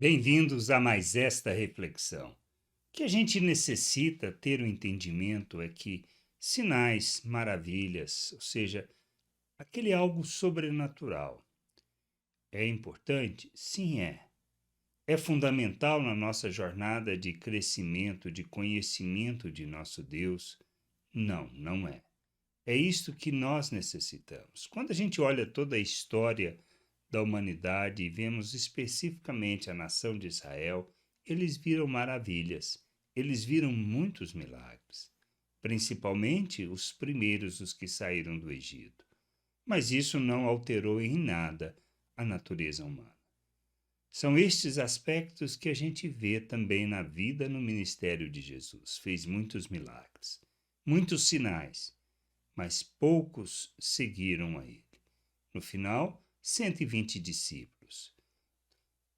Bem-vindos a mais esta reflexão. O que a gente necessita ter o entendimento é que sinais, maravilhas, ou seja, aquele algo sobrenatural, é importante? Sim, é. É fundamental na nossa jornada de crescimento, de conhecimento de nosso Deus? Não, não é. É isto que nós necessitamos. Quando a gente olha toda a história da humanidade e vemos especificamente a nação de Israel, eles viram maravilhas, eles viram muitos milagres, principalmente os primeiros, os que saíram do Egito. Mas isso não alterou em nada a natureza humana. São estes aspectos que a gente vê também na vida no ministério de Jesus. Fez muitos milagres, muitos sinais, mas poucos seguiram a ele. No final, 120 discípulos.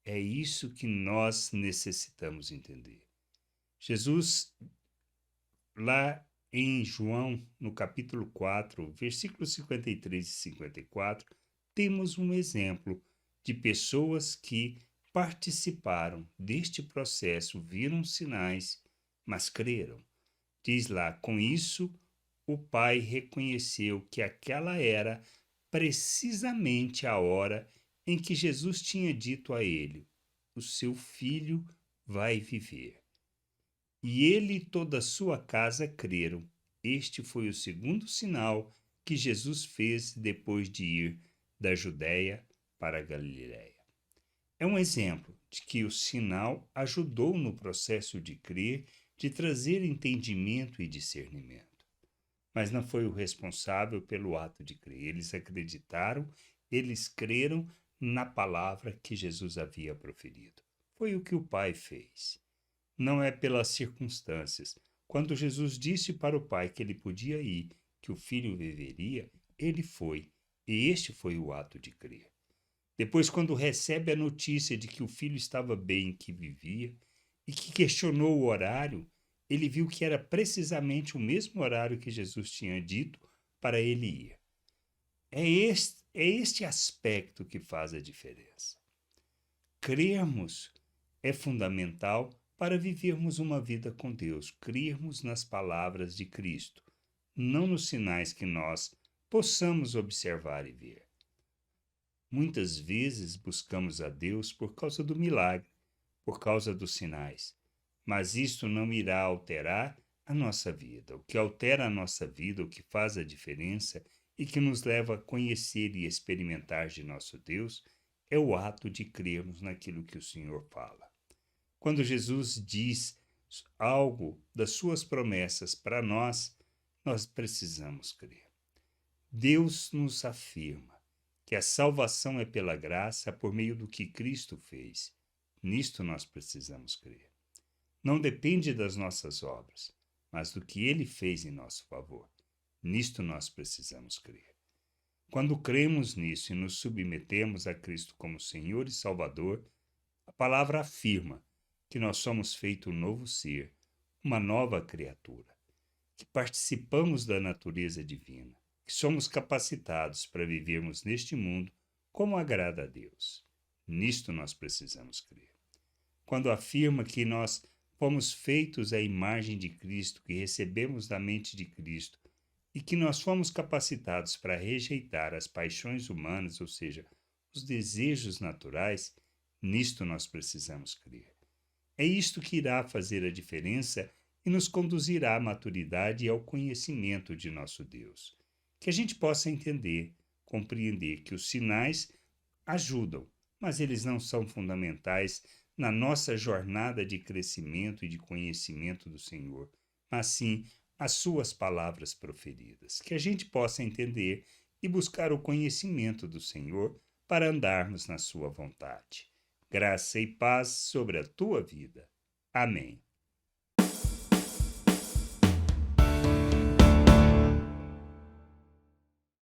É isso que nós necessitamos entender. Jesus, lá em João, no capítulo 4, versículos 53 e 54, temos um exemplo de pessoas que participaram deste processo, viram sinais, mas creram. Diz lá, com isso, o pai reconheceu que aquela era precisamente a hora em que Jesus tinha dito a ele: o seu filho vai viver. E ele e toda a sua casa creram. Este foi o segundo sinal que Jesus fez depois de ir da Judéia para a Galiléia. É um exemplo de que o sinal ajudou no processo de crer, de trazer entendimento e discernimento. Mas não foi o responsável pelo ato de crer. Eles acreditaram, eles creram na palavra que Jesus havia proferido. Foi o que o Pai fez. Não é pelas circunstâncias. Quando Jesus disse para o Pai que ele podia ir, que o filho viveria, ele foi. E este foi o ato de crer. Depois, quando recebe a notícia de que o filho estava bem, que vivia, e que questionou o horário, ele viu que era precisamente o mesmo horário que Jesus tinha dito para ele ir. É este aspecto que faz a diferença. Crermos é fundamental para vivermos uma vida com Deus, crermos nas palavras de Cristo, não nos sinais que nós possamos observar e ver. Muitas vezes buscamos a Deus por causa do milagre, por causa dos sinais, mas isto não irá alterar a nossa vida. O que altera a nossa vida, o que faz a diferença e que nos leva a conhecer e experimentar de nosso Deus é o ato de crermos naquilo que o Senhor fala. Quando Jesus diz algo das suas promessas para nós, nós precisamos crer. Deus nos afirma que a salvação é pela graça por meio do que Cristo fez. Nisto nós precisamos crer. Não depende das nossas obras, mas do que Ele fez em nosso favor. Nisto nós precisamos crer. Quando cremos nisso e nos submetemos a Cristo como Senhor e Salvador, a palavra afirma que nós somos feito um novo ser, uma nova criatura, que participamos da natureza divina, que somos capacitados para vivermos neste mundo como agrada a Deus. Nisto nós precisamos crer. Quando afirma que nós fomos feitos à imagem de Cristo, que recebemos da mente de Cristo e que nós fomos capacitados para rejeitar as paixões humanas, ou seja, os desejos naturais, nisto nós precisamos crer. É isto que irá fazer a diferença e nos conduzirá à maturidade e ao conhecimento de nosso Deus. Que a gente possa entender, compreender que os sinais ajudam, mas eles não são fundamentais na nossa jornada de crescimento e de conhecimento do Senhor, mas sim as suas palavras proferidas. Que a gente possa entender e buscar o conhecimento do Senhor para andarmos na sua vontade. Graça e paz sobre a tua vida. Amém.